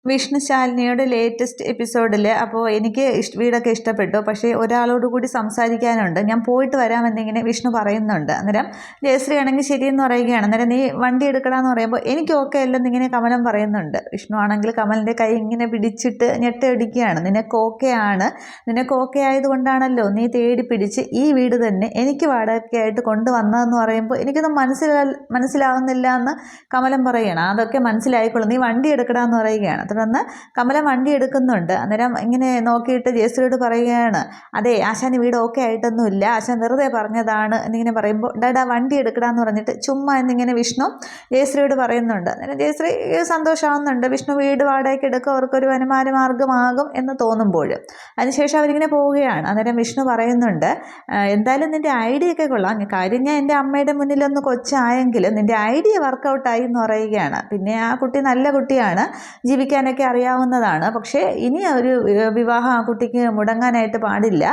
Vishnu ശാലിനിയുടെ latest എപ്പിസോഡിൽ അപ്പോൾ എനിക്ക് വീടൊക്കെ ഇഷ്ടപ്പെട്ടു, പക്ഷേ ഒരാളോട് കൂടി സംസാരിക്കാനുണ്ട്, ഞാൻ പോയിട്ട് വരാമെന്നിങ്ങനെ വിഷ്ണു പറയുന്നുണ്ട്. അന്നേരം ജയശ്രീ ആണെങ്കിൽ ശരിയെന്ന് പറയുകയാണ്. അന്നേരം നീ വണ്ടി എടുക്കണമെന്ന് പറയുമ്പോൾ എനിക്ക് ഓക്കെ അല്ലെന്നിങ്ങനെ കമലം പറയുന്നുണ്ട്. വിഷ്ണു ആണെങ്കിൽ കമലിൻ്റെ കൈ ഇങ്ങനെ പിടിച്ചിട്ട് ഞെട്ടടിക്കുകയാണ്. നിനക്ക് ഓക്കെ ആയതുകൊണ്ടാണല്ലോ നീ തേടി പിടിച്ച് ഈ വീട് തന്നെ എനിക്ക് വാടകയ്ക്കായിട്ട് കൊണ്ടുവന്നതെന്ന് പറയുമ്പോൾ എനിക്കൊന്നും മനസ്സിലാവുന്നില്ല എന്ന് കമലം പറയുകയാണ്. അതൊക്കെ മനസ്സിലായിക്കോളും, നീ വണ്ടി എടുക്കണമെന്ന് പറയുകയാണ്. തുടർന്ന് കമലം വണ്ടി എടുക്കുന്നുണ്ട്. അന്നേരം ഇങ്ങനെ നോക്കിയിട്ട് ജയശ്രീയോട് പറയുകയാണ്, അതെ ആശാന് വീട് ഓക്കെ ആയിട്ടൊന്നുമില്ല, ആശാൻ വെറുതെ പറഞ്ഞതാണ് എന്നിങ്ങനെ പറയുമ്പോൾ ഡാ വണ്ടി എടുക്കടാന്ന് പറഞ്ഞിട്ട് ചുമ്മാ എന്നിങ്ങനെ വിഷ്ണു ജയശ്രീയോട് പറയുന്നുണ്ട്. അന്നേരം ജയശ്രീ സന്തോഷമാവുന്നുണ്ട്. വിഷ്ണു വീട് വാടകയ്ക്ക് എടുക്കുക അവർക്കൊരു വരുമാന മാർഗമാകും എന്ന് തോന്നുമ്പോൾ. അതിനുശേഷം അവരിങ്ങനെ പോവുകയാണ്. അന്നേരം വിഷ്ണു പറയുന്നുണ്ട്, എന്തായാലും നിൻ്റെ ഐഡിയ ഒക്കെ കൊള്ളാം, കാര്യം ഞാൻ എൻ്റെ അമ്മയുടെ മുന്നിലൊന്ന് കൊച്ചായെങ്കിലും നിൻ്റെ ഐഡിയ വർക്കൗട്ടായി എന്ന് പറയുകയാണ്. പിന്നെ ആ കുട്ടി നല്ല കുട്ടിയാണ്, ജീവിക്കാനൊക്കെ അറിയാവുന്നതാണ്, പക്ഷേ ഇനി ഒരു വിവാഹം ആ കുട്ടിക്ക് മുടങ്ങാനായിട്ട് പാടില്ല,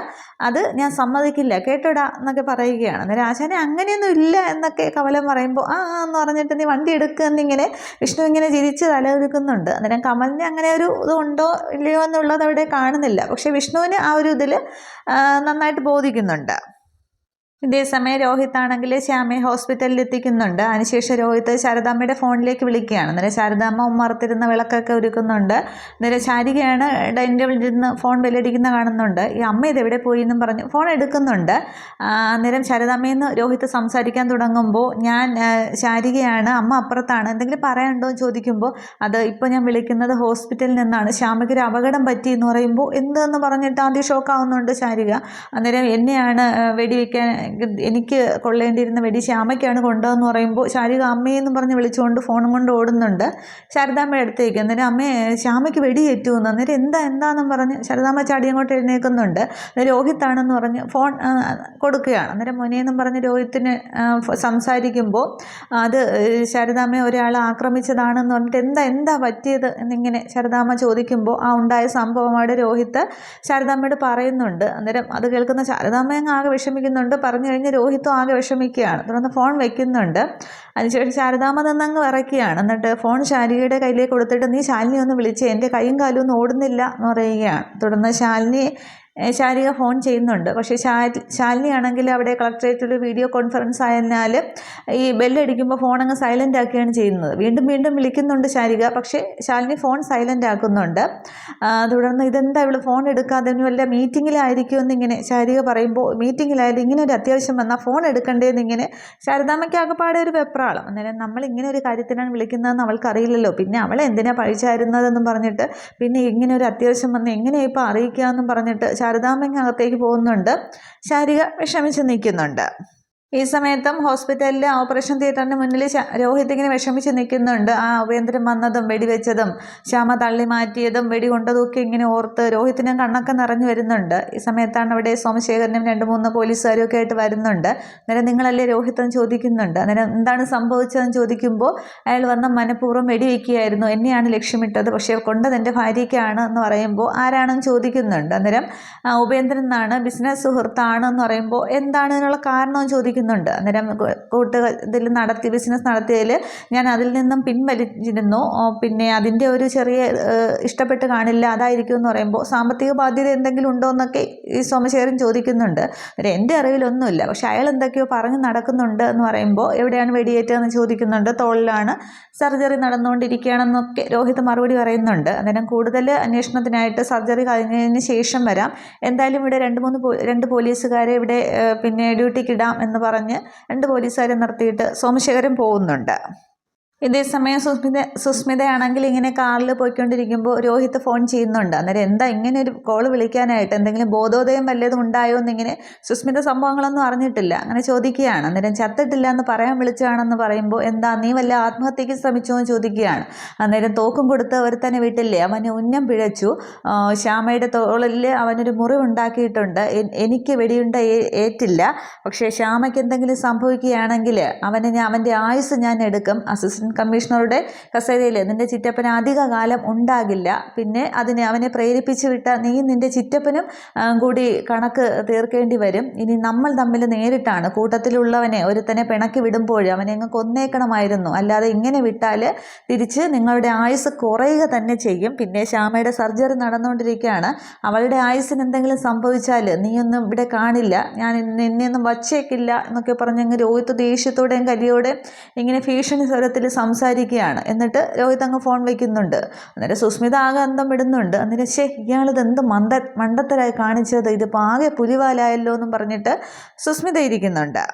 അത് ഞാൻ സമ്മതിക്കില്ല കേട്ടോടാ എന്നൊക്കെ പറയുകയാണ്. അന്നേരം ആശാനെ അങ്ങനെയൊന്നും ഇല്ല എന്നൊക്കെ കമലം പറയുമ്പോൾ എന്ന് പറഞ്ഞിട്ട് നീ വണ്ടി എടുക്കുക എന്നിങ്ങനെ വിഷ്ണു ഇങ്ങനെ ചിരിച്ച് തലയൊരുക്കുന്നുണ്ട്. അന്നേരം കമലിന് അങ്ങനെ ഒരു ഇതുണ്ടോ ഇല്ലയോ എന്നുള്ളത് അവിടെ കാണുന്നില്ല, പക്ഷേ വിഷ്ണുവിന് ആ ഒരു ഇതിൽ നന്നായിട്ട് ബോധിക്കുന്നുണ്ട്. ഇതേസമയം രോഹിത് ആണെങ്കിൽ ശ്യാമയെ ഹോസ്പിറ്റലിൽ എത്തിക്കുന്നുണ്ട്. അതിനുശേഷം രോഹിത് ശാരദാമ്മയുടെ ഫോണിലേക്ക് വിളിക്കുകയാണ്. അന്നേരം ശാരദാമ്മ ഉമ്മറത്തിരുന്ന വിളക്കൊക്കെ ഒരുക്കുന്നുണ്ട്. അന്നേരം ശാരികയാണ് ഡൈനിങ് ടേബിളിൽ ഇരുന്ന് ഫോൺ ബെല്ലടിക്കുന്ന കാണുന്നുണ്ട്. ഈ അമ്മ ഇതെവിടെ പോയി എന്നും പറഞ്ഞ് ഫോൺ എടുക്കുന്നുണ്ട്. അന്നേരം ശാരദാമ്മയെന്ന് രോഹിത് സംസാരിക്കാൻ തുടങ്ങുമ്പോൾ ഞാൻ ശാരികയാണ്, അമ്മ അപ്പുറത്താണ്, എന്തെങ്കിലും പറയാനുണ്ടോ എന്ന് ചോദിക്കുമ്പോൾ അത് ഇപ്പോൾ ഞാൻ വിളിക്കുന്നത് ഹോസ്പിറ്റലിൽ നിന്നാണ്, ശ്യാമയ്ക്ക് ഒരു അപകടം പറ്റി എന്ന് പറയുമ്പോൾ എന്തെന്ന് പറഞ്ഞിട്ട് ആദ്യം ഷോക്കാവുന്നുണ്ട് ശാരിക. അന്നേരം എന്നെയാണ് വെടിവെക്കാൻ എനിക്ക് കൊള്ളേണ്ടിയിരുന്ന വെടി ശ്യാമയ്ക്കാണ് കൊണ്ടതെന്ന് പറയുമ്പോൾ ശാരിക അമ്മയെന്നും പറഞ്ഞ് വിളിച്ചുകൊണ്ട് ഫോണും കൊണ്ട് ഓടുന്നുണ്ട് ശാരദാമ്മയുടെ അടുത്തേക്ക്. അന്നേരം അമ്മയെ ശ്യാമയ്ക്ക് വെടിയേറ്റുമെന്ന്. അന്നേരം എന്താണെന്നും പറഞ്ഞ് ശാരദാമ്മ ചാടി അങ്ങോട്ട് എഴുന്നേൽക്കുന്നുണ്ട്. രോഹിത്താണെന്ന് പറഞ്ഞ് ഫോൺ കൊടുക്കുകയാണ്. അന്നേരം മുനയെന്നും പറഞ്ഞ് രോഹിത്തിന് സംസാരിക്കുമ്പോൾ അത് ശാരദാമ്മയെ ഒരാൾ ആക്രമിച്ചതാണെന്ന് പറഞ്ഞിട്ട് എന്താ പറ്റിയത് എന്നിങ്ങനെ ശാരദാമ്മ ചോദിക്കുമ്പോൾ ആ ഉണ്ടായ സംഭവമായിട്ട് രോഹിത്ത് ശാരദാമ്മയോട് പറയുന്നുണ്ട്. അന്നേരം അത് കേൾക്കുന്ന ശാരദാമ്മ അങ്ങ് ആകെ വിഷമിക്കുന്നുണ്ട്. പറഞ്ഞു കഴിഞ്ഞ് രോഹിത്തും ആകെ വിഷമിക്കുകയാണ്. തുടർന്ന് ഫോൺ വെക്കുന്നുണ്ട്. അതിനുശേഷം ശാരദാമ്മ നിന്നങ്ങ് വിറയ്ക്കുകയാണ്. എന്നിട്ട് ഫോൺ ശാരികയുടെ കയ്യിലേക്ക് കൊടുത്തിട്ട് നീ ശാലിനി ഒന്ന് വിളിച്ചേ, എൻ്റെ കൈയും കാലും ഒന്നും ഓടുന്നില്ല എന്ന് പറയുകയാണ്. തുടർന്ന് ശാരിക ഫോൺ ചെയ്യുന്നുണ്ട്. പക്ഷേ ശാലിനി ആണെങ്കിൽ അവിടെ കളക്ടറേറ്റിൽ വീഡിയോ കോൺഫറൻസ് ആയതിനാൽ ഈ ബെല്ലടിക്കുമ്പോൾ ഫോൺ അങ്ങ് സൈലൻ്റ് ആക്കുകയാണ് ചെയ്യുന്നത്. വീണ്ടും വിളിക്കുന്നുണ്ട് ശാരിക, പക്ഷേ ശാലിനി ഫോൺ സൈലൻ്റ് ആക്കുന്നുണ്ട്. തുടർന്ന് ഇതെന്താ ഇവൾ ഫോൺ എടുക്കാതെ വല്ല മീറ്റിങ്ങിലായിരിക്കും എന്നിങ്ങനെ ശാരിക പറയുമ്പോൾ മീറ്റിങ്ങിലായാലും ഇങ്ങനെ ഒരു അത്യാവശ്യം വന്നാൽ ഫോൺ എടുക്കണ്ടേന്നിങ്ങനെ ശാരദാമ്മയ്ക്ക് ആകെപ്പാടെ ഒരു വെപ്രാളം. അന്നേരം നമ്മൾ ഇങ്ങനെ ഒരു കാര്യത്തിനാണ് വിളിക്കുന്നതെന്ന് അവൾക്കറിയില്ലല്ലോ, പിന്നെ അവളെ എന്തിനാണ് പഴിച്ചായിരുന്നതെന്നും പറഞ്ഞിട്ട് പിന്നെ ഇങ്ങനെ ഒരു അത്യാവശ്യം വന്ന് എങ്ങനെയാണ് ഇപ്പോൾ അറിയിക്കാമെന്നും പറഞ്ഞിട്ട് ശാരദാമ്മ അകത്തേക്ക് പോകുന്നുണ്ട്. ശാരിക വിഷമിച്ച് നിൽക്കുന്നുണ്ട്. ഈ സമയത്തും ഹോസ്പിറ്റലിലെ ഓപ്പറേഷൻ തിയേറ്ററിന് മുന്നിൽ രോഹിത് ഇങ്ങനെ വിഷമിച്ച് നിൽക്കുന്നുണ്ട്. ആ ഉപേന്ദ്രൻ വന്നതും വെടിവെച്ചതും ശ്യാമ തള്ളി മാറ്റിയതും വെടി കൊണ്ടതൊക്കെ ഇങ്ങനെ ഓർത്ത് രോഹിത്തിന് കണ്ണൊക്കെ നിറഞ്ഞു വരുന്നുണ്ട്. ഈ സമയത്താണ് അവിടെ സോമശേഖരനും 2-3 പോലീസുകാരും ഒക്കെ ആയിട്ട് വരുന്നുണ്ട്. അന്നേരം നിങ്ങളല്ലേ രോഹിത് എന്ന് ചോദിക്കുന്നുണ്ട്. അന്നേരം എന്താണ് സംഭവിച്ചതെന്ന് ചോദിക്കുമ്പോൾ അയാൾ വന്ന മനഃപൂർവ്വം വെടിവെക്കുകയായിരുന്നു, എന്നെയാണ് ലക്ഷ്യമിട്ടത്, പക്ഷേ കൊണ്ടത് എൻ്റെ ഭാര്യയ്ക്കാണ് എന്ന് പറയുമ്പോൾ ആരാണെന്ന് ചോദിക്കുന്നുണ്ട്. അന്നേരം ഉപേന്ദ്രൻ എന്നാണ്, ബിസിനസ് സുഹൃത്താണ് എന്ന് പറയുമ്പോൾ എന്താണ് ഇതിനുള്ള കാരണമെന്ന് ചോദിക്കുന്നുണ്ട്. അന്നേരം ബിസിനസ് നടത്തിയതിൽ ഞാൻ അതിൽ നിന്നും പിൻവലിച്ചിരുന്നു, പിന്നെ അതിൻ്റെ ഒരു ചെറിയ ഇഷ്ടപ്പെട്ട് കാണില്ല, അതായിരിക്കും എന്ന് പറയുമ്പോൾ സാമ്പത്തിക ബാധ്യത എന്തെങ്കിലും ഉണ്ടോ എന്നൊക്കെ ഈ സോമശേഖരൻ ചോദിക്കുന്നുണ്ട്. അന്നേരം എൻ്റെ അറിവിലൊന്നുമില്ല, പക്ഷെ അയാൾ എന്തൊക്കെയോ പറഞ്ഞ് നടക്കുന്നുണ്ട് എന്ന് പറയുമ്പോൾ എവിടെയാണ് വെടിയേറ്റതെന്ന് ചോദിക്കുന്നുണ്ട്. തോളിലാണ്, സർജറി നടന്നുകൊണ്ടിരിക്കുകയാണെന്നൊക്കെ രോഹിത് മറുപടി പറയുന്നുണ്ട്. അന്നേരം കൂടുതൽ അന്വേഷണത്തിനായിട്ട് സർജറി കഴിഞ്ഞതിന് ശേഷം വരാം, എന്തായാലും ഇവിടെ 2 പോലീസുകാരെ ഇവിടെ പിന്നെ ഡ്യൂട്ടിക്കിടാം എന്ന് പറഞ്ഞ് 2 പോലീസുകാരെ നിർത്തിയിട്ട് സോമശേഖരൻ പോകുന്നുണ്ട്. ഇതേസമയം സുസ്മിതയാണെങ്കിൽ ഇങ്ങനെ കാറിൽ പോയിക്കൊണ്ടിരിക്കുമ്പോൾ രോഹിത് ഫോൺ ചെയ്യുന്നുണ്ട്. അന്നേരം എന്താ ഇങ്ങനെ ഒരു കോള് വിളിക്കാനായിട്ട്, എന്തെങ്കിലും ബോധോദയം വല്ലതും ഉണ്ടായോ എന്നിങ്ങനെ സുസ്മിത സംഭവങ്ങളൊന്നും അറിഞ്ഞിട്ടില്ല, അങ്ങനെ ചോദിക്കുകയാണ്. അന്നേരം ചത്തിട്ടില്ല എന്ന് പറയാൻ വിളിച്ചതാണെന്ന് പറയുമ്പോൾ എന്താ നീ വല്ല ആത്മഹത്യയ്ക്ക് ശ്രമിച്ചോ എന്ന് ചോദിക്കുകയാണ്. അന്നേരം തോക്കും കൊടുത്ത് ഒരുത്തനെ വീട്ടില്ലേ, അവന് ഉന്നം പിഴച്ചു, ശ്യാമയുടെ തോളിൽ അവനൊരു മുറിവുണ്ടാക്കിയിട്ടുണ്ട്, എനിക്ക് വെടിയുണ്ട ഏറ്റില്ല, പക്ഷേ ശ്യാമയ്ക്ക് എന്തെങ്കിലും സംഭവിക്കുകയാണെങ്കിൽ അവൻ്റെ ആയുസ് ഞാൻ എടുക്കും, അസിസ്റ്റന്റ് കമ്മീഷണറുടെ കസേരയിൽ നിൻ്റെ ചിറ്റപ്പൻ അധിക കാലം ഉണ്ടാകില്ല. പിന്നെ അവനെ പ്രേരിപ്പിച്ചു വിട്ട നീ നിൻ്റെ ചിറ്റപ്പനും കൂടി കണക്ക് തീർക്കേണ്ടി വരും. ഇനി നമ്മൾ തമ്മിൽ നേരിട്ടാണ്. കൂട്ടത്തിലുള്ളവനെ ഒരുത്തനെ പിണക്കി വിടുമ്പോൾ അവനെ അങ്ങ് കൊന്നേക്കണമായിരുന്നു. അല്ലാതെ ഇങ്ങനെ വിട്ടാൽ തിരിച്ച് നിങ്ങളുടെ ആയുസ് കുറയുക തന്നെ ചെയ്യും. പിന്നെ ശ്യാമയുടെ സർജറി നടന്നുകൊണ്ടിരിക്കുകയാണ്. അവളുടെ ആയുസ്സിന് എന്തെങ്കിലും സംഭവിച്ചാൽ നീയൊന്നും ഇവിടെ കാണില്ല, ഞാൻ നിന്നെയൊന്നും വച്ചേക്കില്ല എന്നൊക്കെ പറഞ്ഞങ്ങ് രോഹിത്ത് ദേഷ്യത്തോടെയും കലിയോടെയും ഇങ്ങനെ ഭീഷണി സ്വരത്തിൽ സംസാരിക്കുകയാണ്. എന്നിട്ട് രോഹിത്ത് അങ്ങ് ഫോൺ വയ്ക്കുന്നുണ്ട്. അന്നേരം സുസ്മിത ആകെ അന്തം വിടുന്നുണ്ട്. അന്നേരം ഇയാളിത് എന്ത് മണ്ടത്തരായി കാണിച്ചത്, ഇതിപ്പോൾ ആകെ പുലിവാലായല്ലോ എന്നും പറഞ്ഞിട്ട് സുസ്മിത ഇരിക്കുന്നുണ്ട്.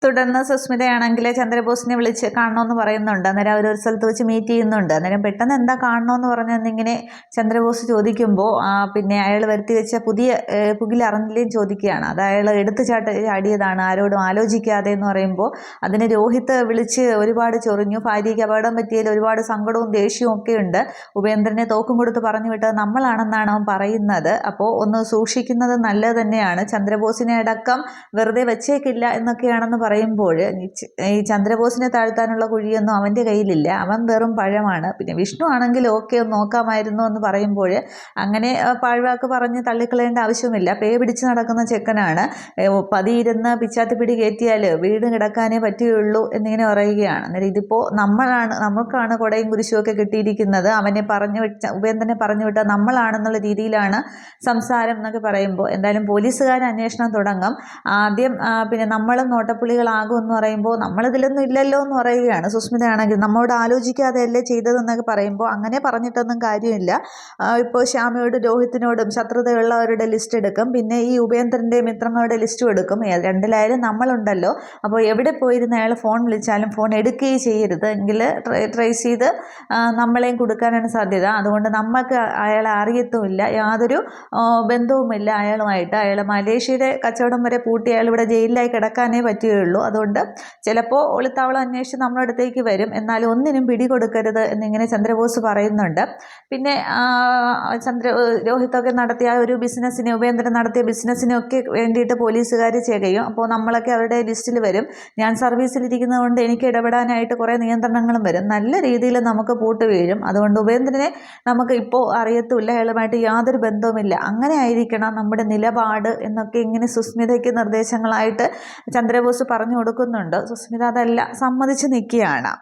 തുടർന്ന് സുസ്മിതയാണെങ്കിൽ ചന്ദ്രബോസിനെ വിളിച്ച് കാണണമെന്ന് പറയുന്നുണ്ട്. അന്നേരം അവർ ഒരു സ്ഥലത്ത് വെച്ച് മീറ്റ് ചെയ്യുന്നുണ്ട്. അന്നേരം പെട്ടെന്ന് എന്താ കാണണമെന്ന് പറഞ്ഞെന്നിങ്ങനെ ചന്ദ്രബോസ് ചോദിക്കുമ്പോൾ പിന്നെ അയാൾ വരുത്തി വെച്ച പുതിയ പുകിലറിഞ്ഞില്ലേയും ചോദിക്കുകയാണ്. അത് അയാൾ എടുത്തു ചാടിയതാണ്, ആരോടും ആലോചിക്കാതെ എന്ന് പറയുമ്പോൾ അതിന് രോഹിത്ത് വിളിച്ച് ഒരുപാട് ചൊറിഞ്ഞു. ഭാര്യയ്ക്ക് അപകടം പറ്റിയതിൽ ഒരുപാട് സങ്കടവും ദേഷ്യവും ഒക്കെ ഉണ്ട്. ഉപേന്ദ്രനെ തോക്കും കൊടുത്ത് പറഞ്ഞു വിട്ടത് നമ്മളാണെന്നാണ് അവൻ പറയുന്നത്. അപ്പോൾ ഒന്ന് സൂക്ഷിക്കുന്നത് നല്ലത് തന്നെയാണ്. ചന്ദ്രബോസിനെ അടക്കം വെറുതെ വെച്ചേക്കില്ല എന്നൊക്കെയാണെന്ന് പറയുമ്പോൾ ഈ ചന്ദ്രബോസിനെ താഴ്ത്താനുള്ള കുഴിയൊന്നും അവൻ്റെ കയ്യിലില്ല. അവൻ വെറും പഴമാണ്. പിന്നെ വിഷ്ണു ആണെങ്കിൽ ഓക്കെ ഒന്ന് നോക്കാമായിരുന്നു എന്ന് പറയുമ്പോൾ അങ്ങനെ പാഴ്വാക്ക് പറഞ്ഞ് തള്ളിക്കളയേണ്ട ആവശ്യമില്ല. പേ പിടിച്ച് നടക്കുന്ന ചെക്കനാണ്. പതിയിരുന്ന് പിച്ചാത്തിപ്പിടി കയറ്റിയാൽ വീട് കിടക്കാനേ പറ്റുകയുള്ളൂ എന്നിങ്ങനെ പറയുകയാണ്. അന്നേരം ഇതിപ്പോൾ നമുക്കാണ് കൊടയും കുരിശുമൊക്കെ കിട്ടിയിരിക്കുന്നത്. അവനെ ഉപേന്ദ്രനെ പറഞ്ഞു വിട്ട നമ്മളാണെന്നുള്ള രീതിയിലാണ് സംസാരം എന്നൊക്കെ പറയുമ്പോൾ എന്തായാലും പോലീസുകാർ അന്വേഷണം തുടങ്ങും. ആദ്യം പിന്നെ നമ്മളും നോട്ടപ്പുള്ളികളാകുമെന്ന് പറയുമ്പോൾ നമ്മളിതിലൊന്നും ഇല്ലല്ലോ എന്ന് പറയുകയാണ്. സുസ്മിതയാണെങ്കിൽ നമ്മളോട് ആലോചിക്കാതെയല്ലേ ചെയ്തതെന്നൊക്കെ പറയുമ്പോൾ അങ്ങനെ പറഞ്ഞിട്ടൊന്നും കാര്യമില്ല. ഇപ്പോൾ ശ്യാമയോടും രോഹിത്തിനോടും ശത്രുതയുള്ളവരുടെ ലിസ്റ്റ് എടുക്കും. പിന്നെ ഈ ഉപേന്ദ്രൻ്റെ മിത്രങ്ങളുടെ ലിസ്റ്റും എടുക്കും. രണ്ടിലായാലും നമ്മളുണ്ടല്ലോ. അപ്പോൾ എവിടെ പോയിരുന്ന അയാൾ ഫോൺ വിളിച്ചാലും ഫോൺ എടുക്കുകയും ചെയ്യരുത്. എങ്കിൽ ട്രേസ് ചെയ്ത് നമ്മളെയും കൊടുക്കാനാണ് സാധ്യത. അതുകൊണ്ട് നമ്മൾക്ക് അയാളെ അറിയത്തുമില്ല, യാതൊരു ബന്ധവുമില്ല അയാളുമായിട്ട്. അയാൾ മലേഷ്യയുടെ കച്ചവടം വരെ പൂട്ടി അയാൾ ഇവിടെ ജയിലിലായി കിടക്കാനേ പറ്റുകയുള്ളൂ. അതുകൊണ്ട് ചിലപ്പോൾ ഒളിത്താവളം അന്വേഷിച്ച് നമ്മുടെ അടുത്തേക്ക് വരും. എന്നാലും ഒന്നിനും പിടികൊടുക്കരുത് എന്നിങ്ങനെ ചന്ദ്രബോസ് പറയുന്നുണ്ട്. പിന്നെ രോഹിത്തൊക്കെ നടത്തിയ ഒരു ബിസിനസ്സിന്, ഉപേന്ദ്രൻ നടത്തിയ ബിസിനസ്സിനൊക്കെ വേണ്ടിയിട്ട് പോലീസുകാർ ചെയ്യും. അപ്പോൾ നമ്മളൊക്കെ അവരുടെ ലിസ്റ്റിൽ വരും. ഞാൻ സർവീസിലിരിക്കുന്നതുകൊണ്ട് എനിക്ക് ഇടപെടാനായിട്ട് കുറേ നിയന്ത്രണങ്ങളും വരും. നല്ല രീതിയിൽ നമുക്ക് പൂട്ട് വീഴും. അതുകൊണ്ട് ഉപേന്ദ്രനെ നമുക്ക് ഇപ്പോൾ അറിയത്തുമില്ല, അയാളുമായിട്ട് യാതൊരു ബന്ധവുമില്ല. അങ്ങനെ ആയിരിക്കണം നമ്മുടെ നിലപാട് എന്നൊക്കെ ഇങ്ങനെ സുസ്മിതയ്ക്ക് നിർദ്ദേശങ്ങളായിട്ട് ചന്ദ്രബോസ് പറഞ്ഞു കൊടുക്കുന്നുണ്ട്. സുസ്മിത അതെല്ലാം സമ്മതിച്ച് നിൽക്കുകയാണ്.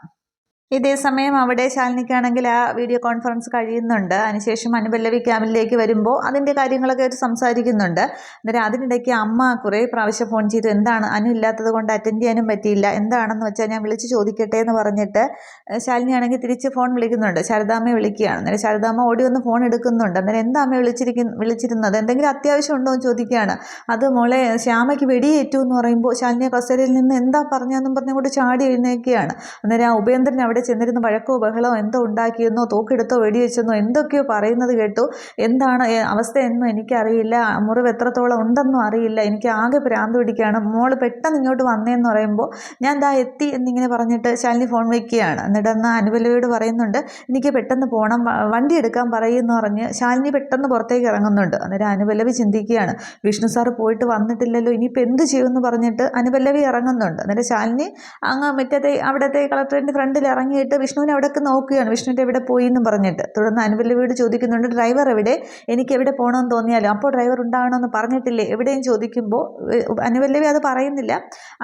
ഇതേ സമയം അവിടെ ശാലിനിക്കാണെങ്കിൽ ആ വീഡിയോ കോൺഫറൻസ് കഴിയുന്നുണ്ട്. അതിനുശേഷം അനുപല്ലവി ക്യാമ്പിലേക്ക് വരുമ്പോൾ അതിൻ്റെ കാര്യങ്ങളൊക്കെ അവർ സംസാരിക്കുന്നുണ്ട്. അന്നേരം അതിനിടയ്ക്ക് അമ്മ കുറേ പ്രാവശ്യം ഫോൺ ചെയ്തു. എന്താണ് അനു ഇല്ലാത്തത് കൊണ്ട് അറ്റൻഡ് ചെയ്യാനും പറ്റിയില്ല, എന്താണെന്ന് വെച്ചാൽ ഞാൻ വിളിച്ച് ചോദിക്കട്ടെ എന്ന് പറഞ്ഞിട്ട് ശാലിനി ആണെങ്കിൽ തിരിച്ച് ഫോൺ വിളിക്കുന്നുണ്ട്. ശാരദാമ്മയെ വിളിക്കുകയാണ്. അന്നേരം ശാരദാമ്മ ഓടി വന്ന് ഫോൺ എടുക്കുന്നുണ്ട്. അന്നേരം എന്താ അമ്മ വിളിച്ചിരുന്നത്, എന്തെങ്കിലും അത്യാവശ്യം ഉണ്ടോ എന്ന് ചോദിക്കുകയാണ്. അത് മോളെ ശ്യാമയ്ക്ക് വെടിയേറ്റു എന്ന് പറയുമ്പോൾ ശാലിനിയെ കസേരയിൽ നിന്ന് എന്താ പറഞ്ഞതെന്നും പറഞ്ഞുകൊണ്ട് ചാടി എഴുന്നേൽക്കുകയാണ്. അന്നേരം ആ ഉപേന്ദ്രൻ അവിടെ ചെന്നിരുന്ന് വഴക്കോ ബഹളോ എന്തോ ഉണ്ടാക്കിയെന്നോ തോക്കെടുത്തോ വെടിവെച്ചെന്നോ എന്തൊക്കെയോ പറയുന്നത് കേട്ടു. എന്താണ് അവസ്ഥയെന്നും എനിക്കറിയില്ല, മുറിവ് എത്രത്തോളം ഉണ്ടെന്നും അറിയില്ല, എനിക്ക് ആകെ ഭ്രാന്ത് പിടിക്കുകയാണ്. മോള് പെട്ടെന്ന് ഇങ്ങോട്ട് വന്നേന്ന് പറയുമ്പോൾ ഞാൻ ദാ എത്തി എന്നിങ്ങനെ പറഞ്ഞിട്ട് ശാലിനി ഫോൺ വയ്ക്കുകയാണ്. എന്നിട്ട് അന്ന് അനുപല്ലവിയോട് പറയുന്നുണ്ട് എനിക്ക് പെട്ടെന്ന് പോകണം, വണ്ടി എടുക്കാൻ പറയുമെന്ന് പറഞ്ഞ് ശാലിനി പെട്ടെന്ന് പുറത്തേക്ക് ഇറങ്ങുന്നുണ്ട്. അന്നേരം അനുപല്ലവി ചിന്തിക്കുകയാണ്, വിഷ്ണു സാറ് പോയിട്ട് വന്നിട്ടില്ലല്ലോ, ഇനിയിപ്പോൾ എന്ത് ചെയ്യുമെന്ന് പറഞ്ഞിട്ട് അനുപല്ലവി ഇറങ്ങുന്നുണ്ട്. അന്നേരം ശാലിനി അങ്ങ് അവിടുത്തെ കളക്ടറേറ്റിൻ്റെ ഫ്രണ്ടിൽ ഇറങ്ങിയിട്ട് വിഷ്ണുവിനെ അവിടെയൊക്കെ നോക്കുകയാണ്, വിഷ്ണുവിൻ്റെ എവിടെ പോയി എന്നും പറഞ്ഞിട്ട്. തുടർന്ന് അനുപല്ലവിയോട് ചോദിക്കുന്നുണ്ട് ഡ്രൈവർ എവിടെ, എനിക്ക് എവിടെ പോകണമെന്ന് തോന്നിയാലും അപ്പോൾ ഡ്രൈവർ ഉണ്ടാകണമെന്ന് പറഞ്ഞിട്ടില്ലേ എവിടെയും ചോദിക്കുമ്പോൾ അനുപല്ലവി അത് പറയുന്നില്ല.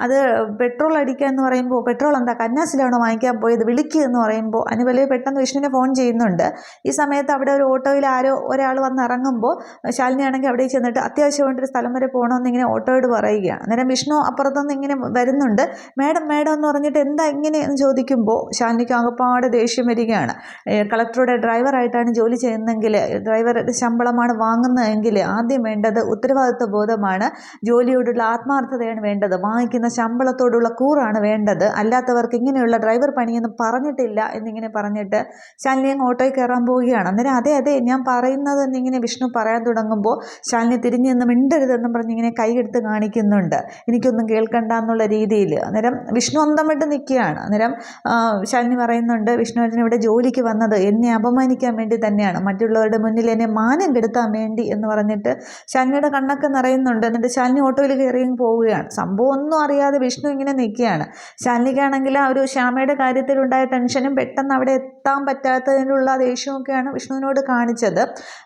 അത് പെട്രോൾ അടിക്കുക എന്ന് പറയുമ്പോൾ പെട്രോൾ എന്താ കന്നാസിലാണോ വാങ്ങിക്കാൻ പോയത്, വിളിക്കുക എന്ന് പറയുമ്പോൾ അനുപല്ലവി പെട്ടെന്ന് വിഷ്ണുവിനെ ഫോൺ ചെയ്യുന്നുണ്ട്. ഈ സമയത്ത് അവിടെ ഒരു ഓട്ടോയിൽ ഒരാൾ വന്ന് ഇറങ്ങുമ്പോൾ ശാലിനി ആണെങ്കിൽ അവിടെ ചെന്നിട്ട് അത്യാവശ്യമായിട്ടൊരു സ്ഥലം വരെ പോകണമെന്ന് ഇങ്ങനെ ഓട്ടോയോട് പറയുകയാണ്. അന്നേരം വിഷ്ണു അപ്പുറത്തുനിന്ന് ഇങ്ങനെ വരുന്നുണ്ട്. മേഡം എന്ന് പറഞ്ഞിട്ട് എന്താ ഇങ്ങനെ എന്ന് ചോദിക്കുമ്പോൾ ശാലിനിക്ക് ആകപ്പാടെ ദേഷ്യം വരികയാണ്. കളക്ടറുടെ ഡ്രൈവറായിട്ടാണ് ജോലി ചെയ്യുന്നതെങ്കിൽ, ഡ്രൈവറുടെ ശമ്പളമാണ് വാങ്ങുന്നതെങ്കിൽ ആദ്യം വേണ്ടത് ഉത്തരവാദിത്വ ബോധമാണ്, ജോലിയോടുള്ള ആത്മാർത്ഥതയാണ് വേണ്ടത്, വാങ്ങിക്കുന്ന ശമ്പളത്തോടുള്ള കൂറാണ് വേണ്ടത്. അല്ലാത്തവർക്ക് ഇങ്ങനെയുള്ള ഡ്രൈവർ പണിയൊന്നും പറഞ്ഞിട്ടില്ല എന്നിങ്ങനെ പറഞ്ഞിട്ട് ശാലിനി അങ്ങ് ഓട്ടോയിൽ കയറാൻ പോവുകയാണ്. അന്നേരം അതെ ഞാൻ പറയുന്നത് എന്നിങ്ങനെ വിഷ്ണു പറയാൻ തുടങ്ങുമ്പോൾ ശാലിനി തിരിഞ്ഞു നിന്ന് മിണ്ടരുതെന്നും പറഞ്ഞിങ്ങനെ കൈയെടുത്ത് കാണിക്കുന്നുണ്ട്, എനിക്കൊന്നും കേൾക്കണ്ട എന്നുള്ള രീതിയിൽ. അന്നേരം വിഷ്ണു അന്തം വിട്ട് നിൽക്കുകയാണ്. അന്നേരം ശാലിനി ശാലിനി പറയുന്നുണ്ട് വിഷ്ണുവേട്ടൻ ഇവിടെ ജോലിക്ക് വന്നത് എന്നെ അപമാനിക്കാൻ വേണ്ടി തന്നെയാണ്, മറ്റുള്ളവരുടെ മുന്നിൽ എന്നെ മാനം കെടുത്താൻ വേണ്ടി എന്ന് പറഞ്ഞിട്ട് ശാലിനിയുടെ കണ്ണൊക്കെ നിറയുന്നുണ്ട്. എന്നിട്ട് ശാലിനി ഓട്ടോയിൽ കയറിയും പോവുകയാണ്. സംഭവം ഒന്നും അറിയാതെ വിഷ്ണു ഇങ്ങനെ നിൽക്കുകയാണ്. ശാലിനിക്കാണെങ്കിൽ ആ ഒരു ശ്യാമയുടെ കാര്യത്തിലുണ്ടായ ടെൻഷനും പെട്ടെന്ന് അവിടെ എത്താൻ പറ്റാത്തതിനുള്ള ദേഷ്യമൊക്കെയാണ് വിഷ്ണുവിനോട് കാണിച്ചത്.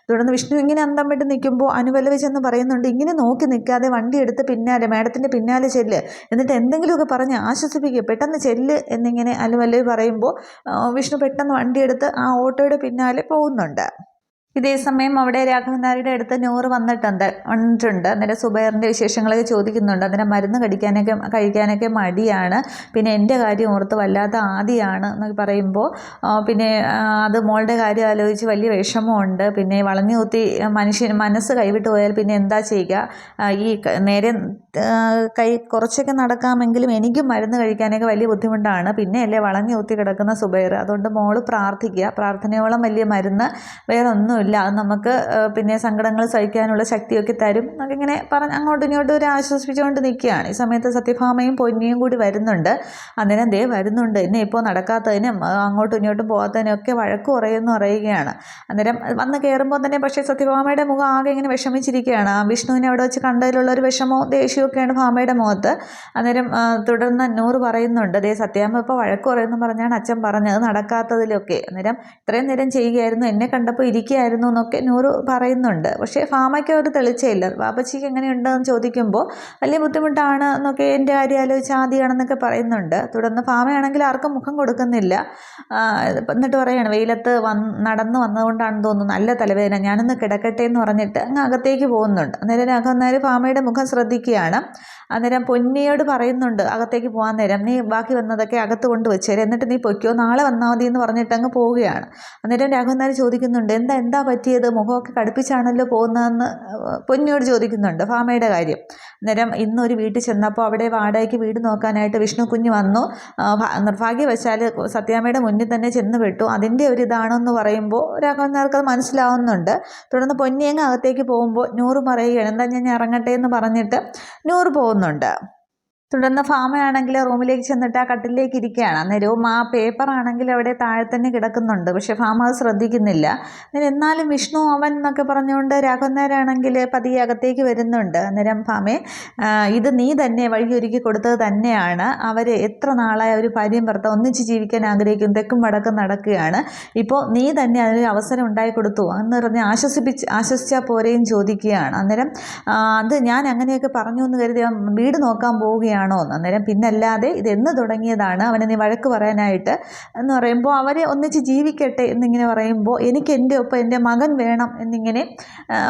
തുടർന്ന് വിഷ്ണു ഇങ്ങനെ അന്തം വിട്ട് നിൽക്കുമ്പോൾ അനുപല്ലവി ചെന്ന് പറയുന്നുണ്ട്, ഇങ്ങനെ നോക്കി നിൽക്കാതെ വണ്ടി എടുത്ത് പിന്നാലെ മാഡത്തിൻ്റെ പിന്നാലെ ചെല്ല്, എന്നിട്ട് എന്തെങ്കിലുമൊക്കെ പറഞ്ഞ് ആശ്വസിപ്പിക്കുക, പെട്ടെന്ന് ചെല്ല് എന്നിങ്ങനെ അനുപല്ലവി പറയുമ്പോൾ വിഷ്ണു പെട്ടെന്ന് വണ്ടിയെടുത്ത് ആ ഓട്ടോയുടെ പിന്നാലെ പോകുന്നുണ്ട്. ഇതേ സമയം അവിടെ രാഘവൻ നായരുടെ അടുത്ത് നൂറ് വന്നിട്ടുണ്ട്. അന്നേരം സുബൈറിൻ്റെ വിശേഷങ്ങളൊക്കെ ചോദിക്കുന്നുണ്ട്. അന്നേരം മരുന്ന് കഴിക്കാനൊക്കെ മടിയാണ്, പിന്നെ എൻ്റെ കാര്യം ഓർത്ത് വല്ലാത്ത ആദിയാണ് എന്നൊക്കെ പറയുമ്പോൾ പിന്നെ അത് മോളുടെ കാര്യം ആലോചിച്ച് വലിയ വിഷമമുണ്ട്, പിന്നെ വളഞ്ഞു കുത്തി മനസ്സ് കൈവിട്ട് പോയാൽ പിന്നെ എന്താ ചെയ്യുക, ഈ നേരെ കൈ കുറച്ചൊക്കെ നടക്കാമെങ്കിലും എനിക്കും മരുന്ന് കഴിക്കാനൊക്കെ വലിയ ബുദ്ധിമുട്ടാണ്, പിന്നെ അല്ലേ വളഞ്ഞു കുത്തി കിടക്കുന്ന സുബൈർ, അതുകൊണ്ട് മോള് പ്രാർത്ഥിക്കുക, പ്രാർത്ഥനയോളം വലിയ മരുന്ന് വേറെ ഒന്നുമില്ല, അത് നമുക്ക് പിന്നെ സങ്കടങ്ങൾ സഹിക്കാനുള്ള ശക്തിയൊക്കെ തരും എന്നൊക്കെ ഇങ്ങനെ പറഞ്ഞ് അങ്ങോട്ടും ഇങ്ങോട്ടും ഒരു ആശ്വസിപ്പിച്ചുകൊണ്ട് നിൽക്കുകയാണ്. ഈ സമയത്ത് സത്യഭാമയും പൊന്നിയും കൂടി വരുന്നുണ്ട്. അന്നേരം വരുന്നുണ്ട്, എന്നെ ഇപ്പോൾ നടക്കാത്തതിനും അങ്ങോട്ടും ഇങ്ങോട്ടും പോകാത്തതിനൊക്കെ വഴക്ക് കുറയുമെന്ന് പറയുകയാണ്. അന്നേരം വന്ന് കയറുമ്പോൾ തന്നെ പക്ഷേ സത്യഭാമയുടെ മുഖം ആകെ ഇങ്ങനെ വിഷമിച്ചിരിക്കുകയാണ്. വിഷ്ണുവിനെ അവിടെ വെച്ച് കണ്ടതിലുള്ള ഒരു വിഷമോ ദേഷ്യമൊക്കെയാണ് ഭാമയുടെ മുഖത്ത്. അന്നേരം തുടർന്ന് നൂറ് പറയുന്നുണ്ട്, സത്യാമ്മ ഇപ്പോൾ വഴക്ക് കുറയുമെന്ന് പറഞ്ഞാണ് അച്ഛൻ പറഞ്ഞത് നടക്കാത്തതിലൊക്കെ, അന്നേരം ഇത്രയും നേരം ചെയ്യുകയായിരുന്നു, എന്നെ കണ്ടപ്പോൾ ഇരിക്കുകയായിരുന്നു എന്നൊക്കെ നൂറ് പറയുന്നുണ്ട്. പക്ഷേ ഭാമയ്ക്ക് ഒരു തെളിച്ചയില്ല. വാപ്പച്ചിക്ക് എങ്ങനെയുണ്ടെന്ന് ചോദിക്കുമ്പോൾ വലിയ ബുദ്ധിമുട്ടാണ് എന്നൊക്കെ എൻ്റെ കാര്യം ആലോചിച്ച് ആദ്യമാണെന്നൊക്കെ പറയുന്നുണ്ട്. തുടർന്ന് ഭാമയാണെങ്കിൽ ആർക്കും മുഖം കൊടുക്കുന്നില്ല. എന്നിട്ട് പറയുകയാണ്, വെയിലത്ത് നടന്നു വന്നതുകൊണ്ടാണെന്ന് തോന്നുന്നു നല്ല തലവേദന, ഞാനൊന്ന് കിടക്കട്ടെ എന്ന് പറഞ്ഞിട്ട് അങ്ങ് അകത്തേക്ക് പോകുന്നുണ്ട്. അന്നേരം രാഘവൻ നായർ ഭാമയുടെ മുഖം ശ്രദ്ധിക്കുകയാണ്. അന്നേരം പൊന്നിയോട് പറയുന്നുണ്ട്, അകത്തേക്ക് പോകാൻ നേരം നീ ബാക്കി വന്നതൊക്കെ അകത്ത് കൊണ്ട് വെച്ചേരെ, എന്നിട്ട് നീ പൊയ്ക്കോ, നാളെ വന്നാൽ മതി എന്ന് പറഞ്ഞിട്ട് അങ്ങ് പോവുകയാണ്. അന്നേരം രാഘവൻ നായർ ചോദിക്കുന്നുണ്ട്, എന്താ പറ്റിയത്, മുഖമൊക്കെ കടുപ്പിച്ചാണല്ലോ പോകുന്നതെന്ന് പൊന്നിയോട് ചോദിക്കുന്നുണ്ട് ഭാമയുടെ കാര്യം. അന്നേരം ഇന്നൊരു വീട്ടിൽ ചെന്നപ്പോൾ അവിടെ വാടകയ്ക്ക് വീട് നോക്കാനായിട്ട് വിഷ്ണു കുഞ്ഞ് വന്നു, നിർഭാഗ്യവശാൽ സത്യാമ്മയുടെ മുന്നിൽ തന്നെ ചെന്ന് വിട്ടു, അതിൻ്റെ ഒരു ഇതാണെന്ന് പറയുമ്പോൾ രാഘവൻ നായർക്ക് അത് മനസ്സിലാവുന്നുണ്ട്. തുടർന്ന് പൊന്നിയങ്ങ് അകത്തേക്ക് പോകുമ്പോൾ നൂറ് പറയുകയാണ്, എന്താ ഞാൻ ഇറങ്ങട്ടെ എന്ന് പറഞ്ഞിട്ട് നൂറ് പോകുന്നുണ്ട്. തുടർന്ന് ഭാമയാണെങ്കിൽ റൂമിലേക്ക് ചെന്നിട്ട് ആ കട്ടിലേക്ക് ഇരിക്കുകയാണ്. അന്നേരവും ആ പേപ്പറാണെങ്കിൽ അവിടെ താഴെ തന്നെ കിടക്കുന്നുണ്ട്. പക്ഷേ ഭാമ അത് ശ്രദ്ധിക്കുന്നില്ല. എന്നാലും വിഷ്ണു അവൻ എന്നൊക്കെ പറഞ്ഞുകൊണ്ട് രാഘവൻ നായരാണെങ്കിൽ പതിയെ അകത്തേക്ക് വരുന്നുണ്ട്. അന്നേരം ഭാമയെ ഇത് നീ തന്നെ വഴിയൊരുക്കി കൊടുത്തത് തന്നെയാണ്, അവർ എത്ര നാളായി ഒരു ഭാര്യയും ഭർത്താവ് ഒന്നിച്ച് ജീവിക്കാൻ ആഗ്രഹിക്കും, തെക്കും വടക്കും നടക്കുകയാണ്, ഇപ്പോൾ നീ തന്നെ അതിനൊരു അവസരം ഉണ്ടായി കൊടുത്തു എന്ന് പറഞ്ഞ് ആശ്വസിച്ചാൽ പോരെയും ചോദിക്കുകയാണ്. അന്നേരം അത് ഞാൻ അങ്ങനെയൊക്കെ പറഞ്ഞു എന്ന് കരുതി വീട് നോക്കാൻ പോവുകയാണ് ആണോ. അന്നേരം പിന്നല്ലാതെ ഇതെന്ന് തുടങ്ങിയതാണ് അവനെ നീ വഴക്ക് പറയാനായിട്ട് എന്ന് പറയുമ്പോൾ അവരെ ഒന്നിച്ച് ജീവിക്കട്ടെ എന്നിങ്ങനെ പറയുമ്പോൾ എനിക്ക് എൻ്റെ ഒപ്പം എൻ്റെ മകൻ വേണം എന്നിങ്ങനെ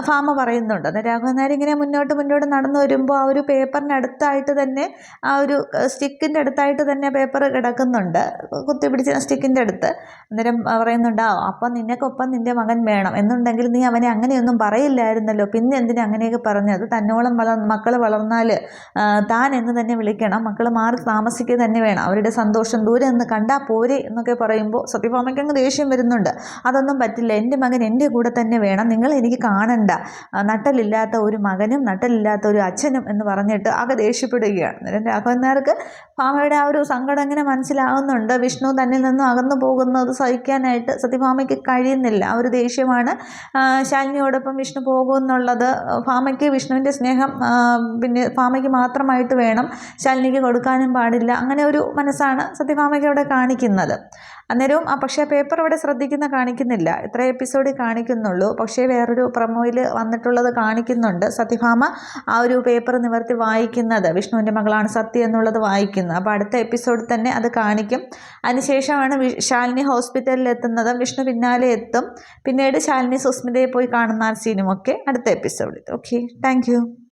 ഭാമ പറയുന്നുണ്ട്. അന്നേരം രാഘവൻ നായർ ഇങ്ങനെ മുന്നോട്ട് നടന്നു വരുമ്പോൾ ആ ഒരു പേപ്പറിൻ്റെ അടുത്തായിട്ട് തന്നെ ആ ഒരു സ്റ്റിക്കിൻ്റെ അടുത്തായിട്ട് തന്നെ പേപ്പർ കിടക്കുന്നുണ്ട്, കുത്തിപ്പിടിച്ച സ്റ്റിക്കിൻ്റെ അടുത്ത്. അന്നേരം പറയുന്നുണ്ട്, അപ്പം നിനക്കൊപ്പം നിൻ്റെ മകൻ വേണം എന്നുണ്ടെങ്കിൽ നീ അവനെ അങ്ങനെയൊന്നും പറയില്ലായിരുന്നല്ലോ, പിന്നെ എന്തിനാ അങ്ങനെയൊക്കെ പറഞ്ഞത്, തന്നോളം മക്കൾ വളർന്നാൽ താൻ എന്ന് തന്നെ വിളിക്കണം, മക്കൾ മാറി താമസിക്കുക തന്നെ വേണം, അവരുടെ സന്തോഷം ദൂരെ നിന്ന് കണ്ടാൽ പോരെ എന്നൊക്കെ പറയുമ്പോൾ സത്യഭാമയ്ക്ക് അങ്ങ് ദേഷ്യം വരുന്നുണ്ട്. അതൊന്നും പറ്റില്ല, എൻ്റെ മകൻ എൻ്റെ കൂടെ തന്നെ വേണം, നിങ്ങൾ എനിക്ക് കാണണ്ട, നട്ടലില്ലാത്ത ഒരു മകനും നട്ടലില്ലാത്ത ഒരു അച്ഛനും എന്ന് പറഞ്ഞിട്ട് ആകെ ദേഷ്യപ്പെടുകയാണ്. അന്നേരം രാഘവൻ നായർക്ക് ഭാമയുടെ ആ ഒരു സങ്കടം ഇങ്ങനെ മനസ്സിലാവുന്നുണ്ട്. വിഷ്ണു തന്നിൽ നിന്നും അകന്നു പോകുന്നത് സഹിക്കാനായിട്ട് സത്യഭാമയ്ക്ക് കഴിയുന്നില്ല. ആ ഒരു ദേഷ്യമാണ് ശാലിനിയോടൊപ്പം വിഷ്ണു പോകുമെന്നുള്ളത്. ഭാമയ്ക്ക് വിഷ്ണുവിൻ്റെ സ്നേഹം പിന്നെ ഭാമയ്ക്ക് മാത്രമായിട്ട് വേണം, ശാലിനിക്ക് കൊടുക്കാനും പാടില്ല, അങ്ങനെ ഒരു മനസ്സാണ് സത്യഭാമയ്ക്ക് അവിടെ കാണിക്കുന്നത്. അന്നേരവും പക്ഷേ പേപ്പർ അവിടെ കാണിക്കുന്നില്ല, ഇത്ര എപ്പിസോഡിൽ കാണിക്കുന്നുള്ളൂ. പക്ഷേ വേറൊരു പ്രൊമോയിൽ വന്നിട്ടുള്ളത് കാണിക്കുന്നുണ്ട്. സത്യഭാമ ആ ഒരു പേപ്പർ നിവർത്തി വായിക്കുന്നത്, വിഷ്ണുവിൻ്റെ മകളാണ് സത്യ എന്നുള്ളത് വായിക്കുന്നത്. അപ്പോൾ അടുത്ത എപ്പിസോഡിൽ തന്നെ അത് കാണിക്കും. അതിനുശേഷമാണ് ശാലിനി ഹോസ്പിറ്റലിൽ എത്തുന്നതും വിഷ്ണു പിന്നാലെ എത്തും. പിന്നീട് ശാലിനി സുസ്മിതയെ പോയി കാണുന്ന ആ സീനുമൊക്കെ അടുത്ത എപ്പിസോഡിൽ. Okay, thank